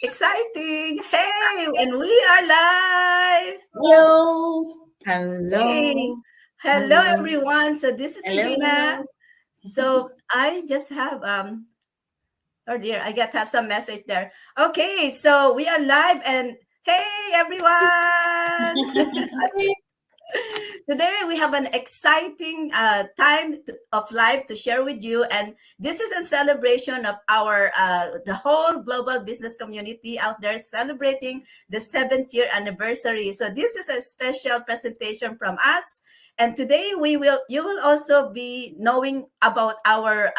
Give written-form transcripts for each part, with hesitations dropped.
Exciting. Hey, and we are live. Hello. Hey, Hello, hello hello. everyone. So this is Regina. Hello. So I just have oh dear, I got to have some message there. Okay, so we are live and hey everyone. Today we have an exciting of life to share with you, and this is a celebration of our the whole global business community out there celebrating the 7th year anniversary. So this is a special presentation from us, and today you will also be knowing about our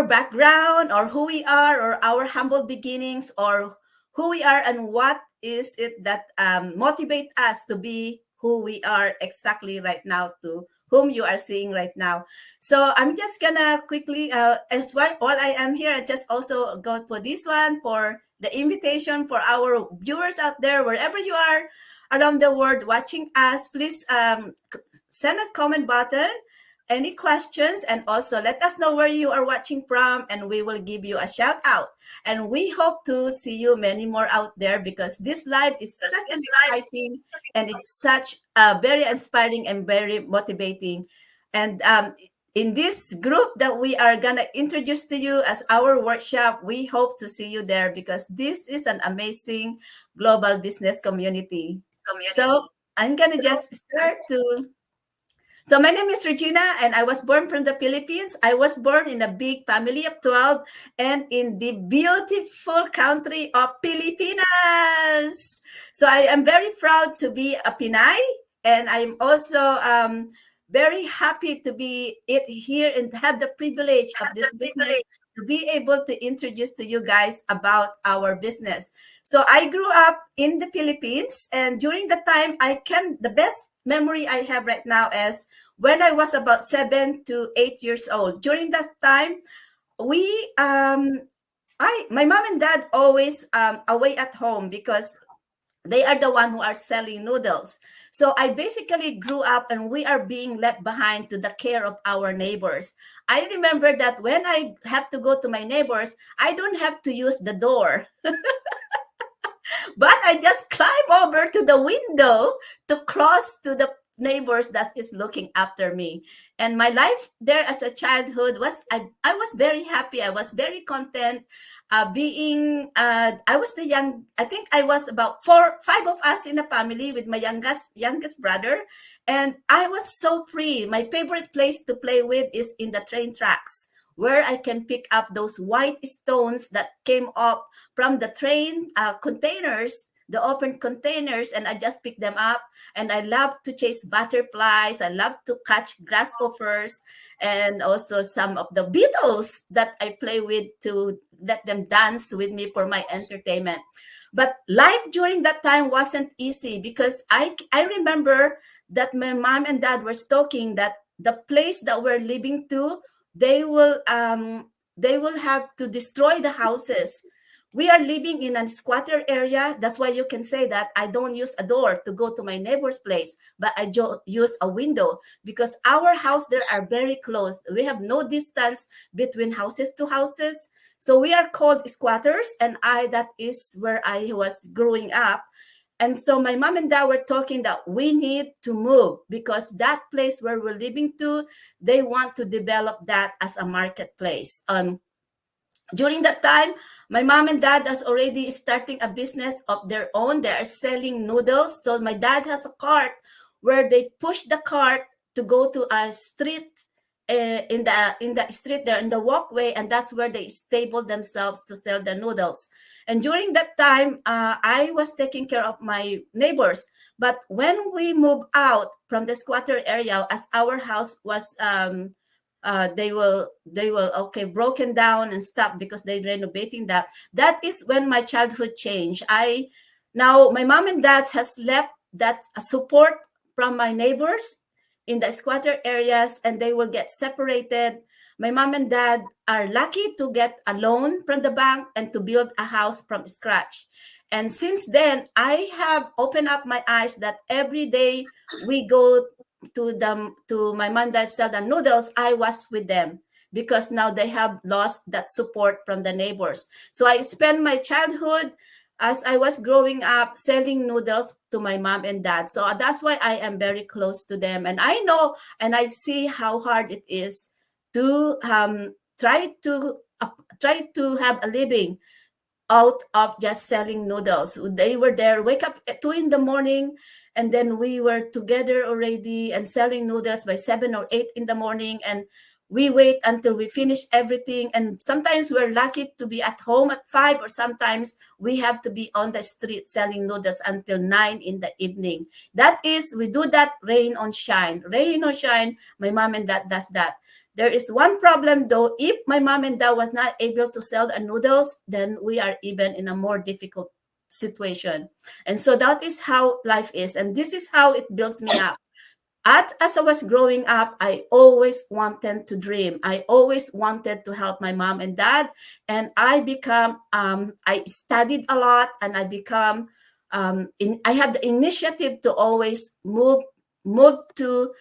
background or who we are or our humble beginnings or who we are and what is it that motivate us to be who we are exactly right now to whom you are seeing right now. So I'm just gonna quickly as well while I am here, I just also go for this one for the invitation for our viewers out there wherever you are around the world watching us. Please send a comment button any questions, and also let us know where you are watching from and we will give you a shout out, and we hope to see you many more out there because this live is such an exciting and it's such very inspiring and very motivating. And in this group that we are gonna introduce to you as our workshop, we hope to see you there because this is an amazing global business community. So I'm gonna just start to so my name is Regina and I was born from the Philippines. I was born in a big family of 12 and in the beautiful country of Pilipinas. So I am very proud to be a Pinay, and I'm also very happy to be it here and have the privilege of this business to be able to introduce to you guys about our business. So I grew up in the Philippines, and during the time the best memory I have right now is when I was about 7 to 8 years old. During that time, we my mom and dad always away at home because they are the one who are selling noodles. So I basically grew up and we are being left behind to the care of our neighbors. I remember that when I have to go to my neighbors, I don't have to use the door, but I just climb over to the window to cross to the neighbors that is looking after me. And my life there as a childhood was I was very happy. I was very content. Being I was the young. I think I was about five of us in a family with my youngest brother, and I was so free. My favorite place to play with is in the train tracks, where I can pick up those white stones that came up from the train containers, the open containers, and I just pick them up. And I love to chase butterflies. I love to catch grasshoppers and also some of the beetles that I play with to let them dance with me for my entertainment. But life during that time wasn't easy because I remember that my mom and dad were talking that the place that we're living to, they will have to destroy the houses. We are living in a squatter area. That's why you can say that I don't use a door to go to my neighbor's place, but I use a window because our house there are very close. We have no distance between houses to houses. So we are called squatters, and that is where I was growing up. And so my mom and dad were talking that we need to move because that place where we're living to, they want to develop that as a marketplace. During that time, my mom and dad is already starting a business of their own. They are selling noodles. So my dad has a cart where they push the cart to go to a street in the street there in the walkway, and that's where they stable themselves to sell the noodles. And during that time, I was taking care of my neighbors. But when we moved out from the squatter area, as our house was they will okay broken down and stuff because they're renovating that. That is when my childhood changed. Now my mom and dad has left that support from my neighbors in the squatter areas, and they will get separated. My mom and dad are lucky to get a loan from the bank and to build a house from scratch. And since then, I have opened up my eyes that every day we go to my mom that sell the noodles, I was with them because now they have lost that support from the neighbors. So I spent my childhood as I was growing up selling noodles to my mom and dad. So that's why I am very close to them. And I know and I see how hard it is to try to try to have a living out of just selling noodles. They were there, wake up at 2 in the morning, and then we were together already and selling noodles by 7 or 8 in the morning. And we wait until we finish everything. And sometimes we're lucky to be at home at 5, or sometimes we have to be on the street selling noodles until 9 in the evening. That is, we do that rain on shine. Rain or shine, my mom and dad does that. There is one problem though. If my mom and dad was not able to sell the noodles, then we are even in a more difficult situation. And so that is how life is. And this is how it builds me up. As I was growing up, I always wanted to dream. I always wanted to help my mom and dad. And I studied a lot, and I have the initiative to always move to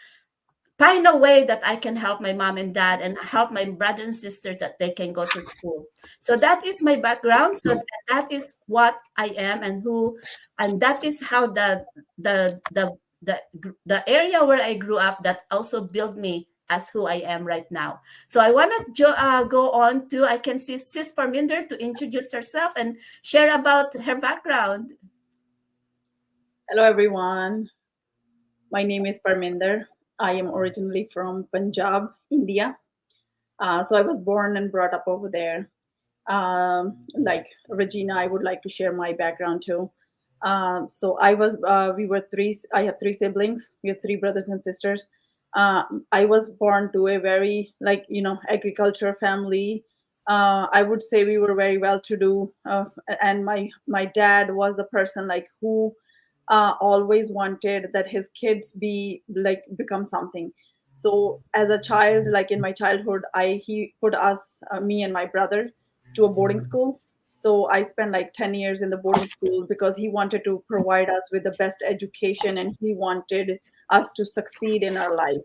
find a way that I can help my mom and dad and help my brother and sister that they can go to school. So that is my background. So that is what I am and who, and that is how the the area where I grew up that also built me as who I am right now. So I want to go on to, I can see Sis Parminder to introduce herself and share about her background. Hello, everyone. My name is Parminder. I am originally from Punjab, India. So I was born and brought up over there. Like Regina, I would like to share my background too. We were three. I have three siblings. We have three brothers and sisters. I was born to a very, like, agriculture family. I would say we were very well to do. And my dad was a person like who always wanted that his kids be like become something. So as a child, like in my childhood, I he put us, me and my brother, to a boarding school. So I spent like 10 years in the boarding school because he wanted to provide us with the best education and he wanted us to succeed in our life.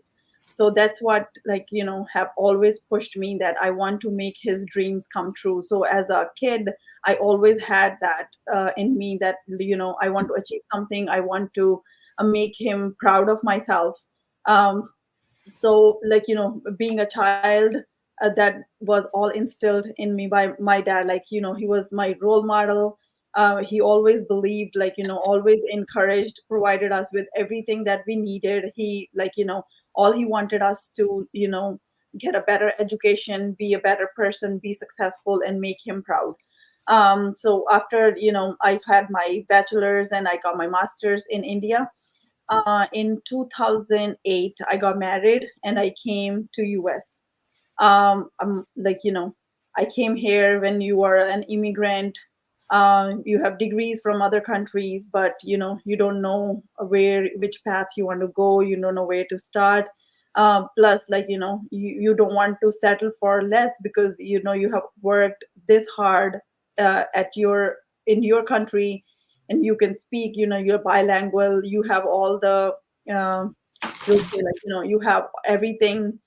So that's what, like, have always pushed me that I want to make his dreams come true. So as a kid, I always had that in me that, I want to achieve something. I want to make him proud of myself. Um, so, like, being a child, that was all instilled in me by my dad. Like, he was my role model. He always believed, like, always encouraged, provided us with everything that we needed. He, like, all he wanted us to, get a better education, be a better person, be successful, and make him proud. So after, I had my bachelor's and I got my master's in India. In 2008, I got married and I came to US. Like, I came here when you are an immigrant. You have degrees from other countries, but you don't know which path you want to go. You don't know where to start. Plus, like, you don't want to settle for less because you have worked this hard at your in your country, and you can speak. You're bilingual. You have all the um, you'll say, like, you have everything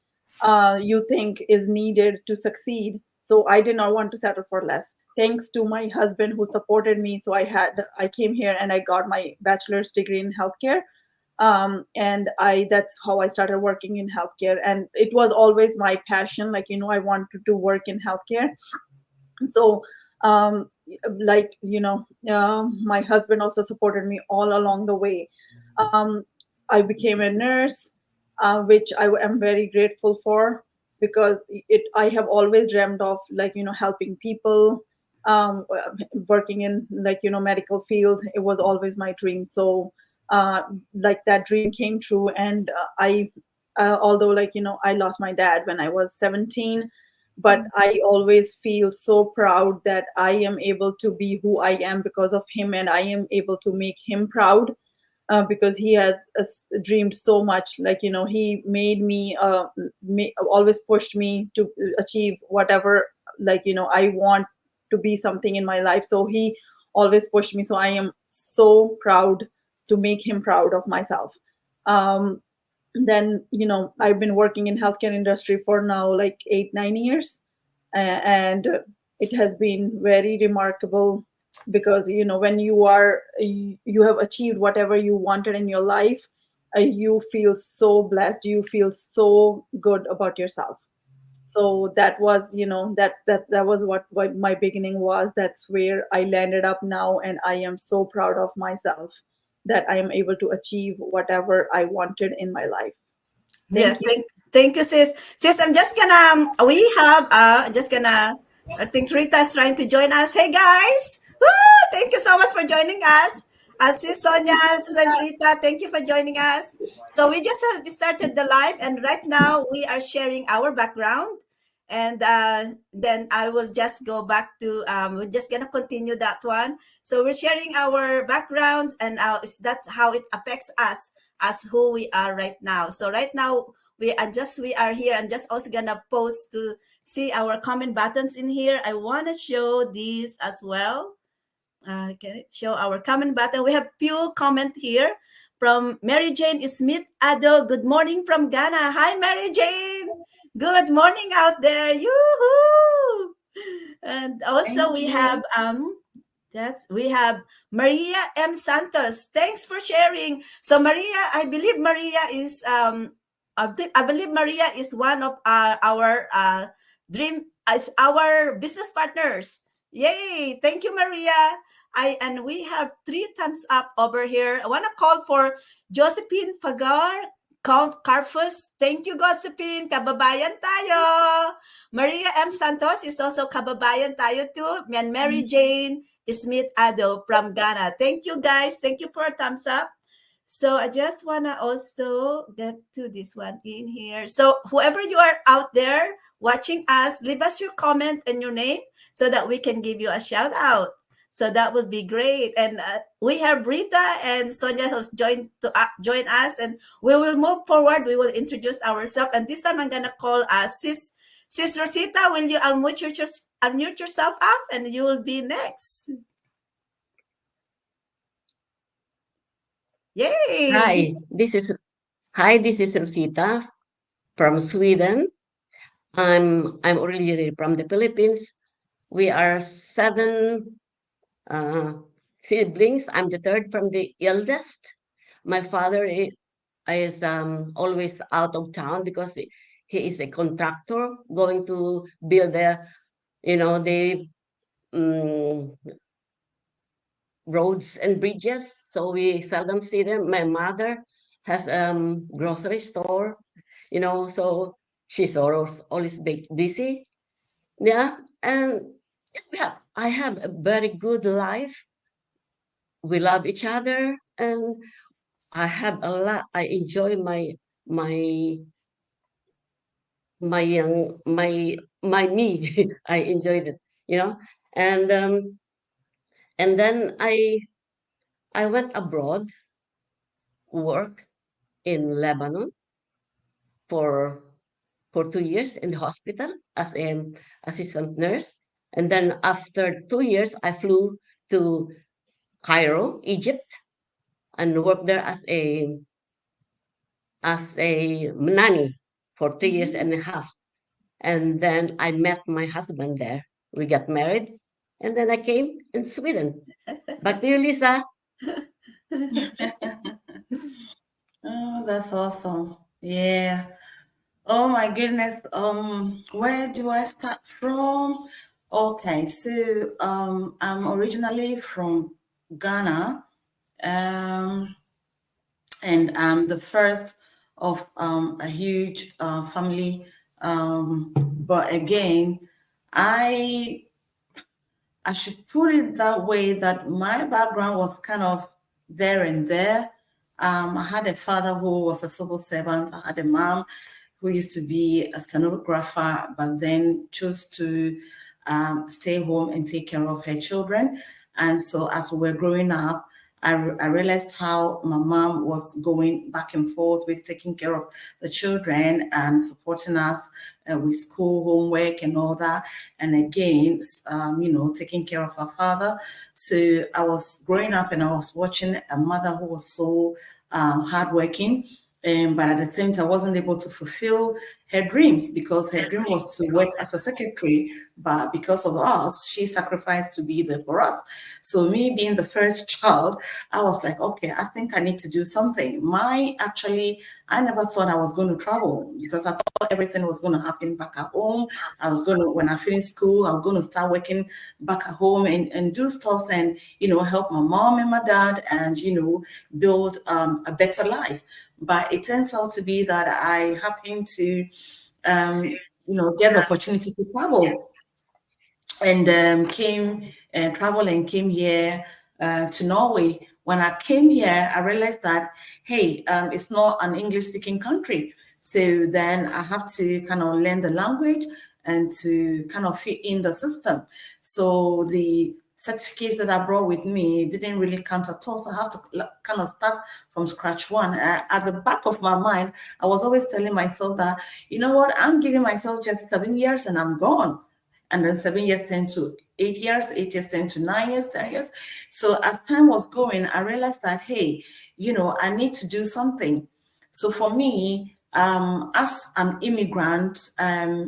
you think is needed to succeed. So I did not want to settle for less. Thanks to my husband who supported me, so I came here and I got my bachelor's degree in healthcare. And I that's how I started working in healthcare, and it was always my passion. Like, I wanted to work in healthcare. So, like, my husband also supported me all along the way. um, I became a nurse, which am very grateful for, because I have always dreamed of, like, helping people. Working in, like, medical field, it was always my dream. So, uh, like, that dream came true. And I although, like, I lost my dad when I was 17, but I always feel so proud that I am able to be who I am because of him, and I am able to make him proud, because he has dreamed so much. Like, he made me, always pushed me to achieve whatever, like, I want to be something in my life. So he always pushed me. So I am so proud to make him proud of myself. um, Then, I've been working in healthcare industry for now like 8 9 years, and it has been very remarkable, because when you have achieved whatever you wanted in your life, you feel so blessed, you feel so good about yourself. So that was, that was what my beginning was. That's where I landed up now, and I am so proud of myself that I am able to achieve whatever I wanted in my life. Yeah, Thank you. thank you, sis. Sis, I'm just gonna we have just gonna I think Rita's trying to join us. Hey guys! Woo! Thank you so much for joining us. Sis Sonia, sis Rita, thank you for joining us. So we just started the live, and right now we are sharing our background. And then I will just go back to we're just gonna continue that one. So we're sharing our backgrounds, and that's how it affects us as who we are right now. So right now we are here. I'm just also gonna post to see our comment buttons in here. I wanna show these as well. Can it show our comment button? We have few comment here from Mary Jane Smith Ado. Good morning from Ghana. Hi Mary Jane. Good morning out there. Yoo-hoo! And also Thank we you. have we have Maria M. Santos. Thanks for sharing. So Maria, I believe Maria is I believe Maria is one of our dream as our business partners. Yay! Thank you, Maria. And we have three thumbs up over here. I want to call for Josephine Pagar Carfus. Thank you, Josephine. Kababayan tayo. Maria M. Santos is also kababayan tayo too. And Mary Jane Smith Ado from Ghana. Thank you guys. Thank you for a thumbs up. So I just want to also get to this one in here. So whoever you are out there watching us, leave us your comment and your name so that we can give you a shout out. So that would be great. And we have Rita and Sonia who's joined to join us, and we will move forward. We will introduce ourselves, and this time I'm gonna call Sis Rosita. Will you unmute yourself up, and you will be next. Yay! Hi, this is Rosita from Sweden. I'm originally from the Philippines. We are seven uh, siblings. I'm the third from the eldest. My father is always out of town because he is a contractor going to build the um, roads and bridges, so we seldom see them. My mother has grocery store, so she's always busy. Yeah, and yeah, I have a very good life. We love each other, and I have a lot. I enjoy my my young my me. I enjoyed it, you know, and then I went abroad, work in Lebanon for 2 years in the hospital as an assistant nurse. And then after 2 years, I flew to Cairo, Egypt, and worked there as a nanny for 3 years and a half. And then I met my husband there. We got married, and then I came in Sweden. Back to you, Lisa. Oh, that's awesome. Yeah. Oh my goodness. Where do I start from? Okay, so I'm originally from Ghana. Um, and I'm the first of a huge family. But again, I I should put it that way that my background was kind of there and there. I had a father who was a civil servant. I had a mom who used to be a stenographer, but then chose to stay home and take care of her children. And so as we were growing up, I realized how my mom was going back and forth with taking care of the children and supporting us with school, homework, and all that. And again, taking care of her father. So I was growing up and I was watching a mother who was so hardworking. But at the same time, I wasn't able to fulfill her dreams because her dream was to work as a secretary. But because of us, she sacrificed to be there for us. So me being the first child, I was like, okay, I think I need to do something. I never thought I was going to travel because I thought everything was going to happen back at home. When I finished school, I was going to start working back at home and do stuff and, help my mom and my dad and, build a better life. But it turns out to be that I happened to, get the opportunity to travel and came and traveled and came here to Norway. When I came here, I realized that, hey, it's not an English speaking country. So then I have to kind of learn the language and to kind of fit in the system. So the certificates that I brought with me didn't really count at all. So I have to kind of start from scratch one. At the back of my mind, I was always telling myself that, you know what, I'm giving myself just 7 years and I'm gone. And then 7 years turned to 8 years, 8 years turned to 9 years, 10 years. So as time was going, I realized that, hey, I need to do something. So for me, as an immigrant,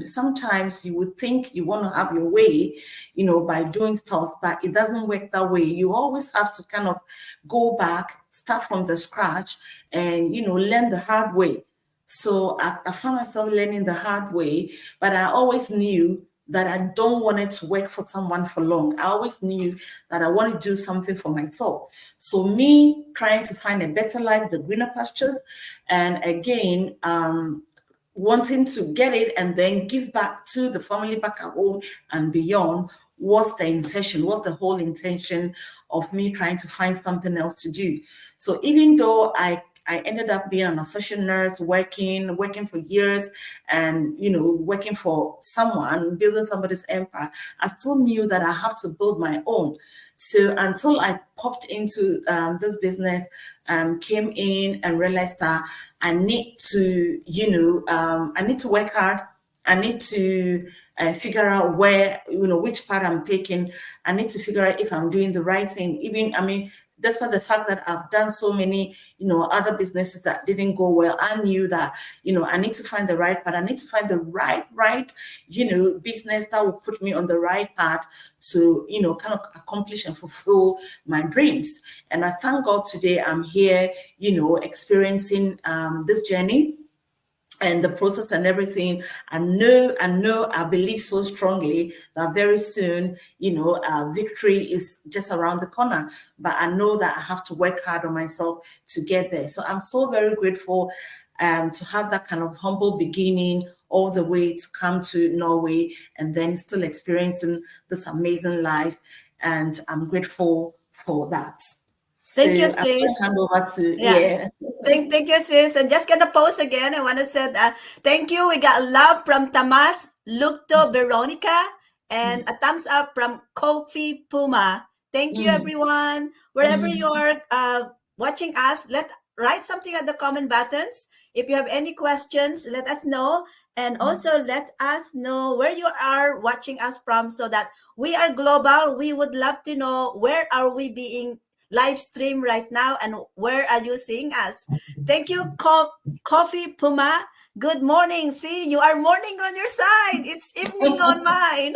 sometimes you would think you want to have your way, by doing stuff, but it doesn't work that way. You always have to kind of go back, start from the scratch, and learn the hard way. So I found myself learning the hard way, but I always knew that I don't want it to work for someone for long. I always knew that I want to do something for myself. So me trying to find a better life, the greener pastures, and again, wanting to get it and then give back to the family back at home and beyond was the intention, was the whole intention of me trying to find something else to do. So even though I ended up being an associate nurse, working for years and, working for someone, building somebody's empire. I still knew that I have to build my own. So until I popped into this business, came in and realized that I need to, I need to work hard. I need to figure out which part I'm taking. I need to figure out if I'm doing the right thing. Despite the fact that I've done so many, other businesses that didn't go well, I knew that, I need to find the right path. I need to find the right, business that will put me on the right path to, kind of accomplish and fulfill my dreams. And I thank God today I'm here, experiencing this journey and the process and everything. I believe so strongly that very soon, victory is just around the corner. But I know that I have to work hard on myself to get there. So I'm so very grateful to have that kind of humble beginning all the way to come to Norway and then still experiencing this amazing life. And I'm grateful for that. Thank you, So I'm going sis. to hand over to, Yeah. yeah. Thank you, sis. And just gonna post again. I want to say thank you. We got love from Tamas, Lukto, Veronica, and a thumbs up from Kofi Puma. Thank you, Mm. everyone. Wherever you are watching us, write something at the comment buttons. If you have any questions, let us know. And also let us know where you are watching us from so that we are global. We would love to know where are we being live stream right now and where are you seeing us. Thank you, Coffee Puma. Good morning. See, you are morning on your side. It's evening on mine.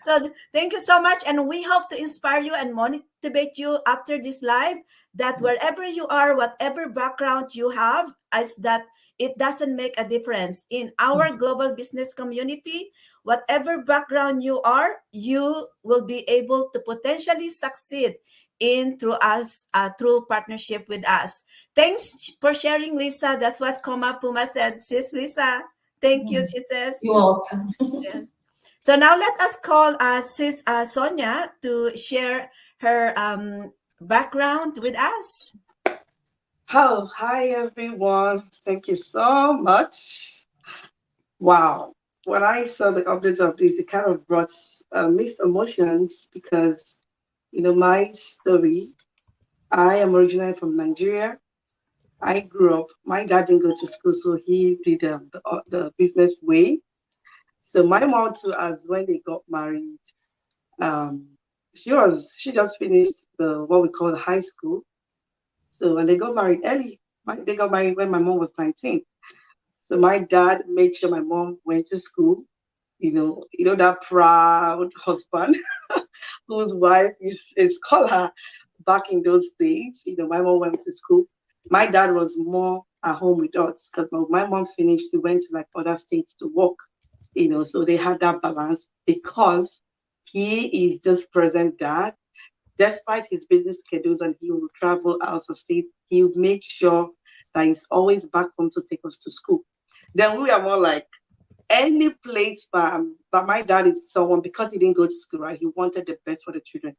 So thank you so much. And we hope to inspire you and motivate you after this live that wherever you are, whatever background you have, is that it doesn't make a difference. In our global business community, whatever background you are, you will be able to potentially succeed in through partnership with us. Thanks for sharing, Lisa. That's what Koma Puma said. Sis Lisa, thank you, she says. You're welcome. Yes. So now let us call Sis Sonia to share her background with us. Oh, hi everyone. Thank you so much. Wow. When I saw the update of this, it kind of brought mixed emotions because, my story, I am originally from Nigeria. I grew up, my dad didn't go to school, so he did the business way. So my mom too, as when they got married, um, she just finished the what we call the high school. So when they got married early, They got married when my mom was 19. So my dad made sure my mom went to school. That proud husband whose wife is a scholar back in those days. My mom went to school. My dad was more at home with us because my mom finished, he went to like other states to work, so they had that balance because he is just present dad. Despite his busy schedules and he will travel out of state, he will make sure that he's always back home to take us to school. Then we are more like any place, but my dad is someone, because he didn't go to school, right? He wanted the best for the children.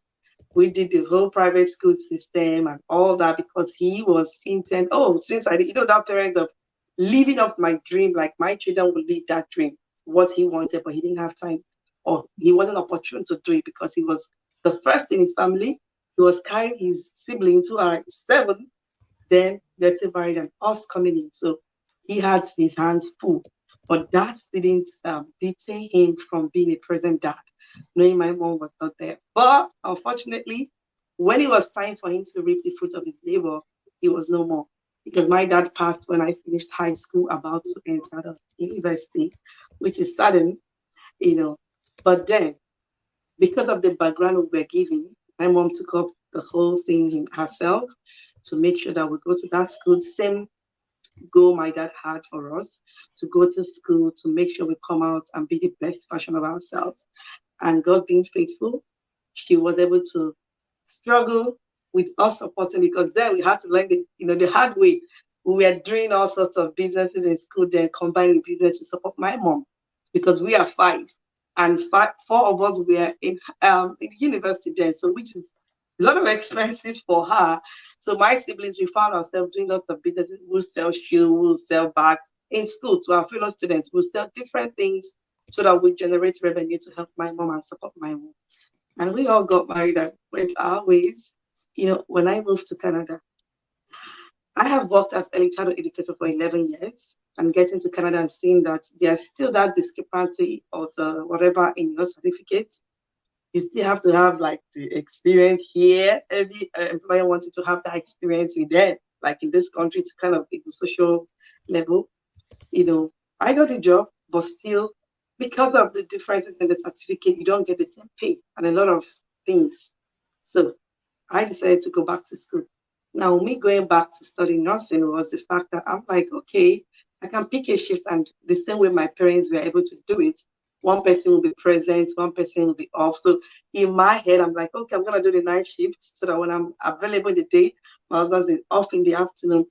We did the whole private school system and all that because he was intent. Oh, since I did, that parent of living up my dream, like my children will live that dream, what he wanted, but he didn't have time or he wasn't opportune to do it because he was the first in his family. He was carrying his siblings who are 7, then getting married and us coming in. So he had his hands full. But that didn't deter him from being a present dad, knowing my mom was not there. But unfortunately, when it was time for him to reap the fruit of his labor, he was no more. Because my dad passed when I finished high school, about to enter the university, which is sudden, But then, because of the background we were given, my mom took up the whole thing herself to make sure that we go to that school. Same goal my dad had for us, to go to school, to make sure we come out and be the best version of ourselves. And God being faithful, she was able to struggle with us supporting, because then we had to learn the hard way. We were doing all sorts of businesses in school, then combining business to support my mom, because we are 5 and 4 of us were in university then, so which is a lot of expenses for her. So my siblings, we found ourselves doing lots of businesses. We'll sell shoes, we'll sell bags in school to our fellow students. We'll sell different things so that we generate revenue to help my mom and support my mom. And we all got married and went our ways. When I moved to Canada, I have worked as early childhood educator for 11 years, and getting to Canada and seeing that there's still that discrepancy of the whatever in your certificate. You still have to have like the experience here. Every employer wanted to have that experience with them, like in this country, to kind of be the social level. I got a job, but still, because of the differences in the certificate, you don't get the same pay and a lot of things. So I decided to go back to school. Now, me going back to study nursing was the fact that I'm like, okay, I can pick a shift, and the same way my parents were able to do it, one person will be present, one person will be off. So in my head, I'm like, okay, I'm gonna do the night shift so that when I'm available in the day, my husband is off in the afternoon,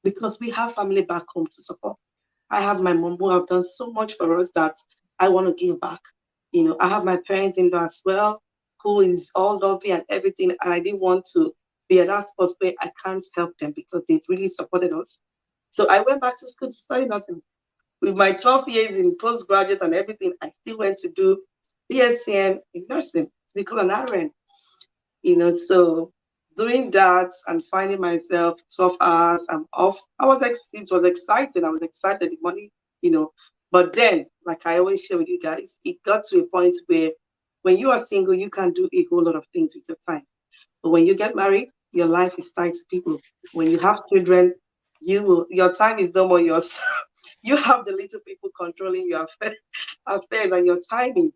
because we have family back home to support. I have my mom who have done so much for us that I want to give back. I have my parents in law as well, who is all lovely and everything, and I didn't want to be at that spot where I can't help them because they've really supported us. So I went back to school to study nursing. With my 12 years in postgraduate and everything, I still went to do BSCN in nursing to become an RN. So doing that and finding myself 12 hours, I'm off. It was exciting. I was excited, the money, But then, like I always share with you guys, it got to a point where when you are single, you can do a whole lot of things with your time. But when you get married, your life is tied to people. When you have children, your time is no more yours. You have the little people controlling your affairs and your timing.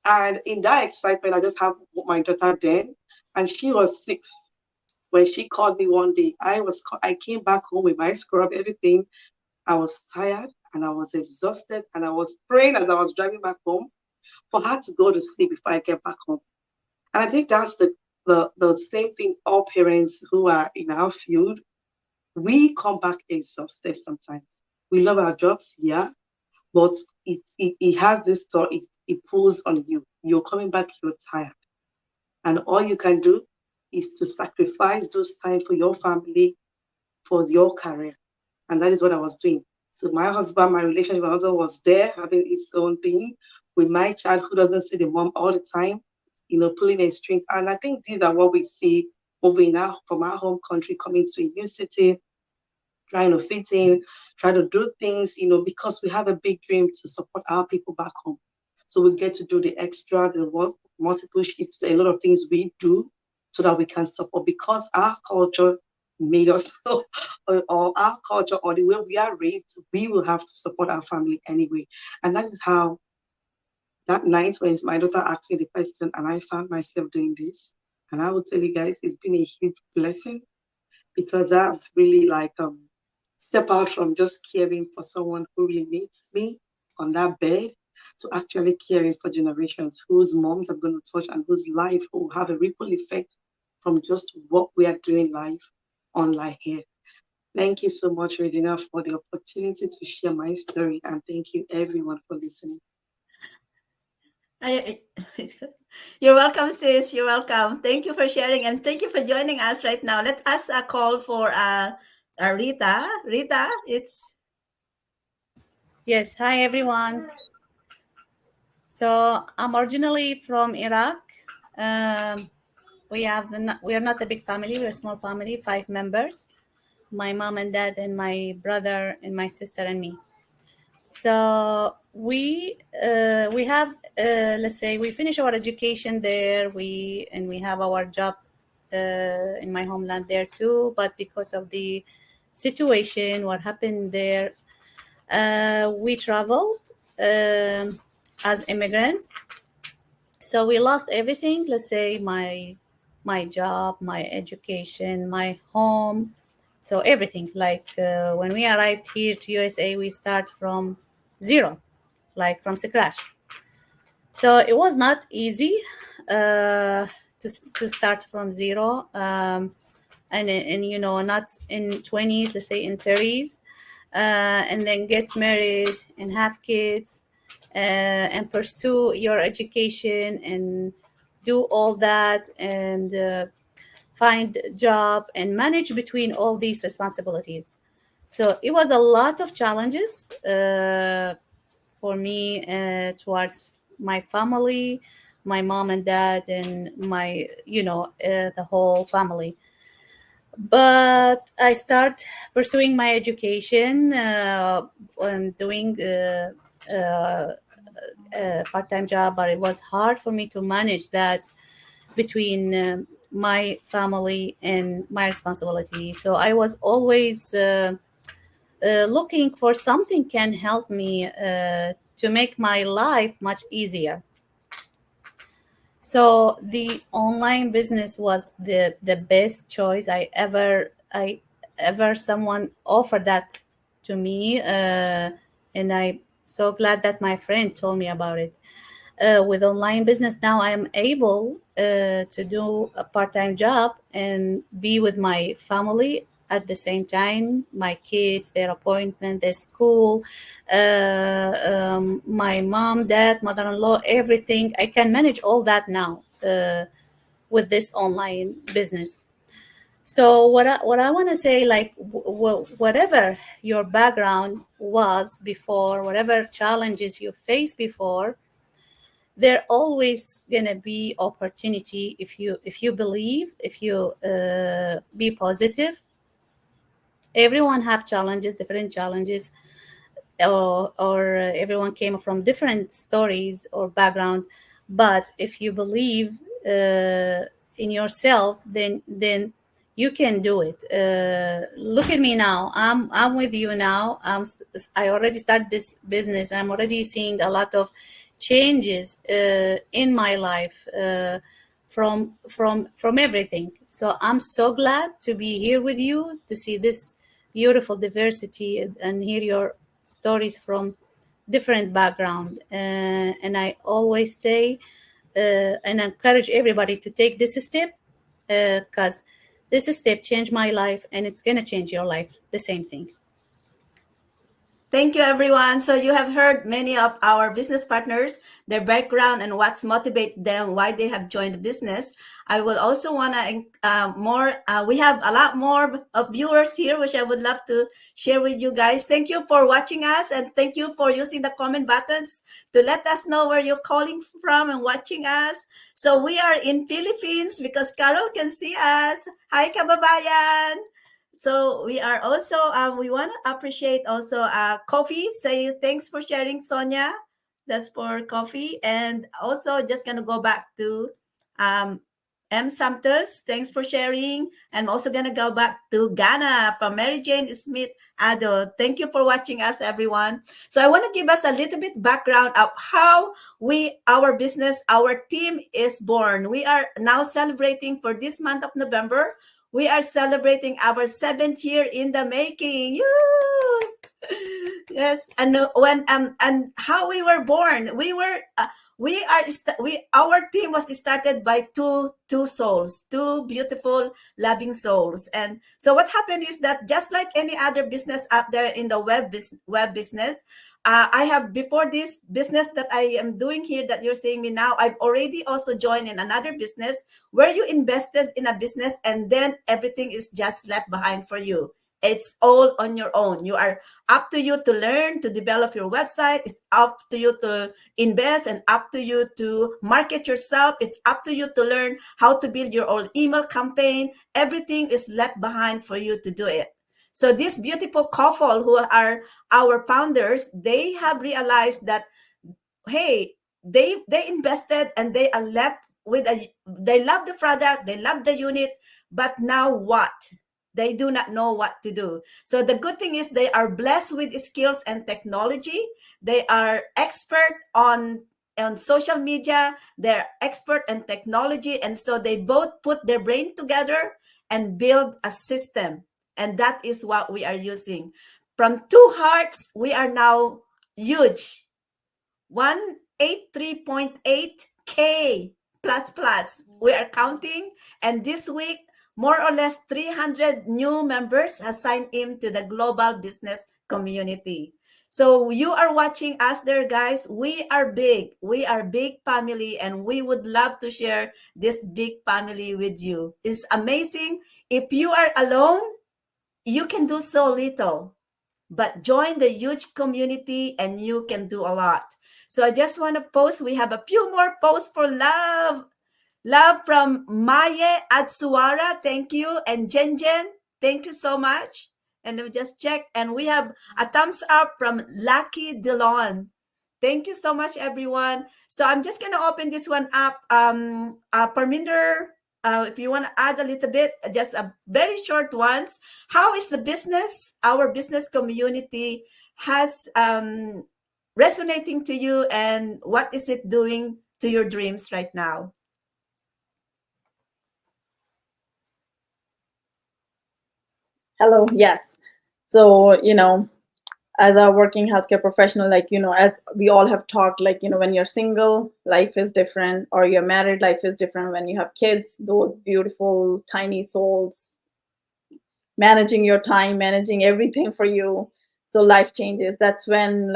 And in that excitement, I just have my daughter then, and she was 6 when she called me one day. I came back home with my scrub, everything. I was tired and I was exhausted, and I was praying as I was driving back home for her to go to sleep before I get back home. And I think that's the same thing all parents who are in our field, we come back exhausted sometimes. We love our jobs, yeah, but it has this thought, it pulls on you. You're coming back, you're tired. And all you can do is to sacrifice those time for your family, for your career. And that is what I was doing. So my relationship with my husband was there, having its own thing. With my child who doesn't see the mom all the time, pulling a string. And I think these are what we see moving out from our home country, coming to a new city, trying to fit in, try to do things, because we have a big dream to support our people back home. So we get to do the extra, the work, multiple shifts, a lot of things we do so that we can support, because our culture, made us, or our culture, or the way we are raised, we will have to support our family anyway. And that is how that night when my daughter asked me the question, and I found myself doing this. And I will tell you guys, it's been a huge blessing because I've really like step out from just caring for someone who really needs me on that bed to actually caring for generations whose moms I'm going to touch and whose life will have a ripple effect from just what we are doing live online here. Thank you so much, Regina, for the opportunity to share my story, and thank you everyone for listening. I, you're welcome, sis. You're welcome. Thank you for sharing and thank you for joining us right now. Let us call for Rita. Rita, it's Yes, hi everyone. So I'm originally from Iraq. Um, we are not a big family. We're a small family, 5 members. My mom and dad and my brother and my sister and me. So we have let's say we finish our education there. We have our job in my homeland there too. But because of the situation, what happened there, we traveled as immigrants, so we lost everything. Let's say my job, my education, my home, so everything. Like when we arrived here to USA, we start from zero, like from scratch. So it was not easy to start from zero, and you know, not in 20s, let's say in 30s, and then get married and have kids, and pursue your education and do all that, and find a job and manage between all these responsibilities. So it was a lot of challenges for me towards my family, my mom and dad, and my, you know, the whole family. But I start pursuing my education and doing a part-time job, but it was hard for me to manage that between my family and my responsibility. So I was always looking for something can help me to make my life much easier. So the online business was the best choice I ever someone offered that to me, and I so glad that my friend told me about it. With online business now, I am able to do a part-time job and be with my family at the same time, my kids, their appointment, their school, my mom, dad, mother-in-law, everything. I can manage all that now with this online business. So what I want to say, like whatever your background was before, whatever challenges you faced before, there always gonna be opportunity if you believe, if you be positive. Everyone have challenges, different challenges, or everyone came from different stories or background. But if you believe in yourself, then you can do it. Look at me now. I'm with you now. I already started this business. I'm already seeing a lot of changes in my life from everything. So I'm so glad to be here with you to see this beautiful diversity and hear your stories from different background. And I always say and encourage everybody to take this step, because this step changed my life and it's going to change your life, the same thing. Thank you, everyone. So you have heard many of our business partners, their background and what's motivate them, why they have joined the business. I will also want to more. We have a lot more of viewers here, which I would love to share with you guys. Thank you for watching us, and thank you for using the comment buttons to let us know where you're calling from and watching us. So we are in Philippines because Carol can see us. Hi, kababayan. So we are also we want to appreciate also coffee. Say thanks for sharing, Sonia. That's for coffee. And also just gonna go back to um M. Santos, thanks for sharing. I'm also going to go back to Ghana from Mary Jane Smith Ado. Thank you for watching us, everyone. So I want to give us a little bit background of how our business, our team is born. We are now celebrating for this month of November. We are celebrating our 7th year in the making. Yoo! Yes, and and how we were born. Our team was started by two souls, two beautiful loving souls. And so what happened is that just like any other business out there in the web business, I have, before this business that I am doing here that you're seeing me now, I've already also joined in another business where you invested in a business and then everything is just left behind for you. It's all on your own. You are up to you to learn, to develop your website. It's up to you to invest and up to you to market yourself. It's up to you to learn how to build your own email campaign. Everything is left behind for you to do it. So this beautiful couple who are our founders, they have realized that, hey, they invested and they are left with they love the product, they love the unit, but now what? They do not know what to do. So the good thing is they are blessed with skills and technology. They are expert on social media, they're expert in technology, and so they both put their brain together and build a system. And that is what we are using. From two hearts, we are now huge. 183.8K plus plus. We are counting. And this week, more or less 300 new members have signed in to the global business community. So you are watching us there, guys. We are big. We are big family, and we would love to share this big family with you. It's amazing. If you are alone, you can do so little, but join the huge community and you can do a lot. So I just want to post. We have a few more posts for love. Love from Maye Atsuara. Thank you. And Jen Jen, thank you so much. And we just check. And we have a thumbs up from Lucky Delon. Thank you so much, everyone. So I'm just going to open this one up. Parminder, if you want to add a little bit, just a very short ones. How is the business, our business community has resonating to you, and what is it doing to your dreams right now? Hello. Yes. So, as a working healthcare professional, as we all have talked, when you're single, life is different, or you're married, life is different. When you have kids, those beautiful, tiny souls managing your time, managing everything for you. So life changes. That's when,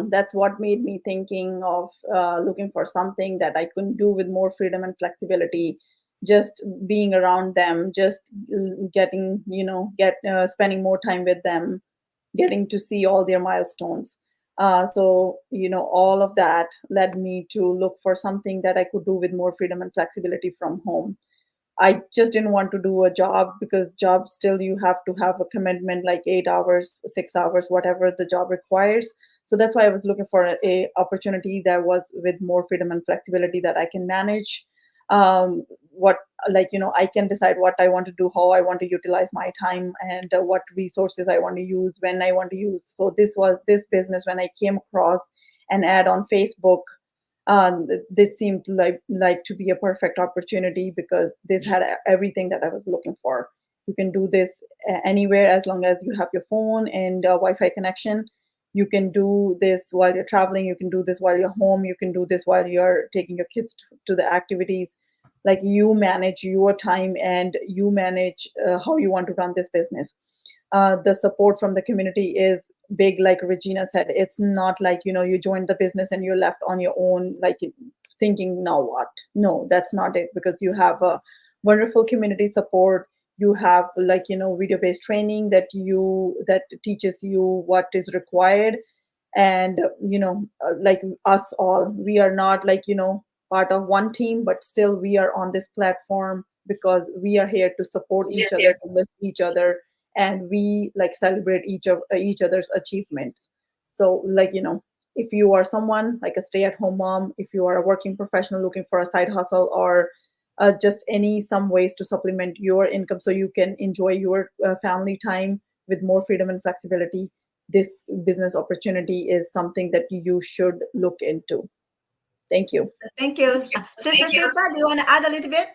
that's what made me thinking of looking for something that I could do with more freedom and flexibility, just being around them, just getting, spending more time with them, getting to see all their milestones. So, all of that led me to look for something that I could do with more freedom and flexibility from home. I just didn't want to do a job, because job still you have to have a commitment like 8 hours, 6 hours, whatever the job requires. So that's why I was looking for a opportunity that was with more freedom and flexibility, that I can manage what, I can decide what I want to do, how I want to utilize my time, and what resources I want to use, when I want to use. So this was this business, when I came across an ad on Facebook, this seemed like to be a perfect opportunity, because this had everything that I was looking for. You can do this anywhere, as long as you have your phone and Wi-Fi connection. You can do this while you're traveling. You can do this while you're home. You can do this while you're taking your kids to the activities. Like, you manage your time, and you manage how you want to run this business. The support from the community is big. Like Regina said, it's not like, you joined the business and you're left on your own, like thinking, now what? No, that's not it, because you have a wonderful community support. You have, video based training that teaches you what is required. And like us all, we are not part of one team, but still we are on this platform because we are here to support each other, to lift each other, and we celebrate each other's achievements. So if you are someone like a stay-at-home mom, if you are a working professional looking for a side hustle, or just some ways to supplement your income so you can enjoy your family time with more freedom and flexibility. This business opportunity is something that you should look into. Thank you. Thank you. Sister Sita, do you want to add a little bit?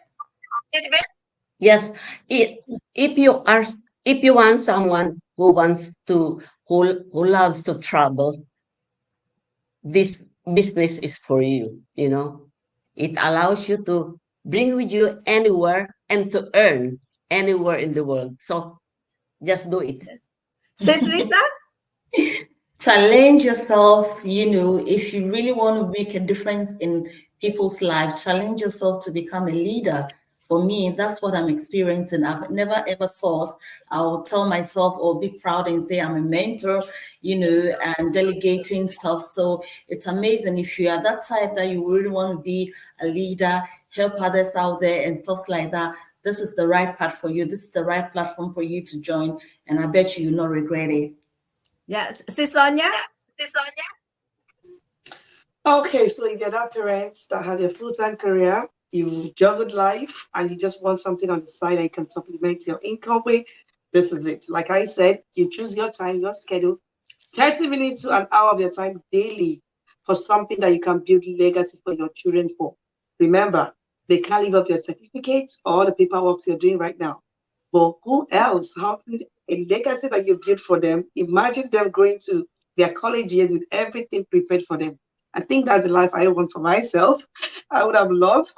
Yes, i- if you are if you want someone who wants to who loves to travel, this business is for you, you know. It allows you to bring with you anywhere and to earn anywhere in the world. So just do it. Sis Lisa? Challenge yourself, if you really want to make a difference in people's lives, challenge yourself to become a leader. For me, that's what I'm experiencing. I've never ever thought I would tell myself or be proud and say I'm a mentor, and delegating stuff. So it's amazing if you are that type that you really want to be a leader, help others out there and stuff like that. This is the right path for you. This is the right platform for you to join. And I bet you'll not regret it. Yes. Sis Sonia? Okay, so if you're that parents that have a full-time career, you juggled life, and you just want something on the side that you can supplement your income with, this is it. Like I said, you choose your time, your schedule, 30 minutes to an hour of your time daily for something that you can build legacy for your children for. Remember, they can't live up your certificates or the paperwork you're doing right now. But who else? How a legacy that you built for them? Imagine them going to their college years with everything prepared for them. I think that's the life I want for myself. I would have loved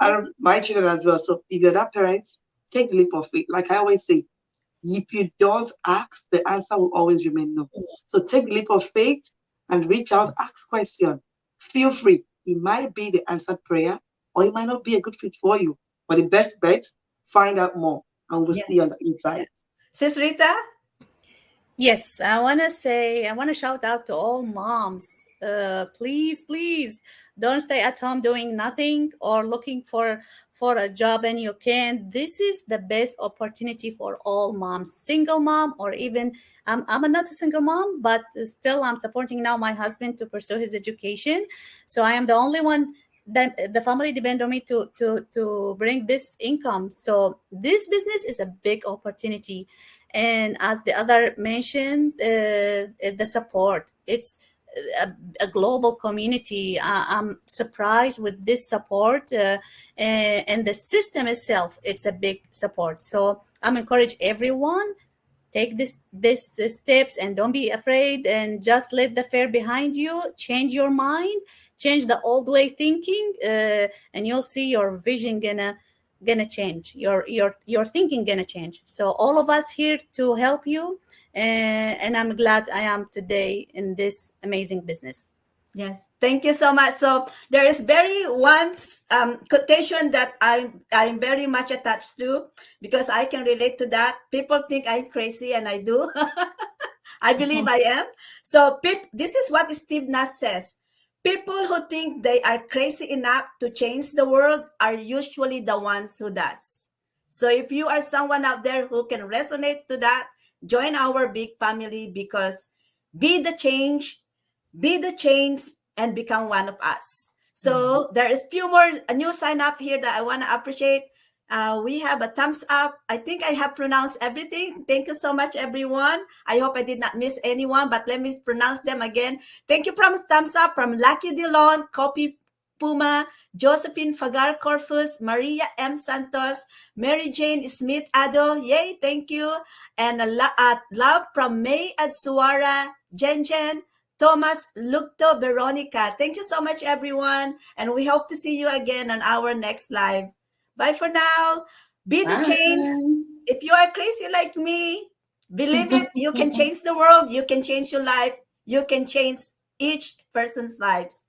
and my children as well. So if you're that parent, take the leap of faith. Like I always say, if you don't ask, the answer will always remain no. So take the leap of faith and reach out, ask question. Feel free. It might be the answered prayer, or it might not be a good fit for you. But the best bet, find out more, and we'll Yeah. see you on the inside. Sis Rita? Yes, I want to shout out to all moms. Please, please don't stay at home doing nothing or looking for a job and you can. This is the best opportunity for all moms, single mom or even I'm not a single mom, but still I'm supporting now my husband to pursue his education. So I am the only one that the family depend on me to bring this income. So this business is a big opportunity, and as the other mentioned, the support, it's a global community. I'm surprised with this support, and the system itself, it's a big support. So I'm encourage everyone, take this steps and don't be afraid and just let the fear behind you, change your mind, change the old way thinking, and you'll see your vision gonna change, your thinking gonna change. So all of us here to help you, and I'm glad I am today in this amazing business. Yes, thank you so much. So there is very one quotation that I'm very much attached to because I can relate to that. People think I'm crazy, and I do. I believe I am. So this is what Steve Nash says. People who think they are crazy enough to change the world are usually the ones who does. So if you are someone out there who can resonate to that, join our big family because be the change, be the change, and become one of us. So there is few more a new sign up here that I want to appreciate. We have a thumbs up. I think I have pronounced everything. Thank you so much, everyone. I hope I did not miss anyone, but let me pronounce them again. Thank you from thumbs up from Lucky Dillon, Copy Puma, Josephine Fagar Corfus, Maria M. Santos, Mary Jane Smith Ado. Yay, thank you. And love from May Adsuara, Jen Jen, Thomas Lukto Veronica. Thank you so much, everyone. And we hope to see you again on our next live. Bye for now. Be the change. If you are crazy like me, believe it. You can change the world. You can change your life. You can change each person's lives.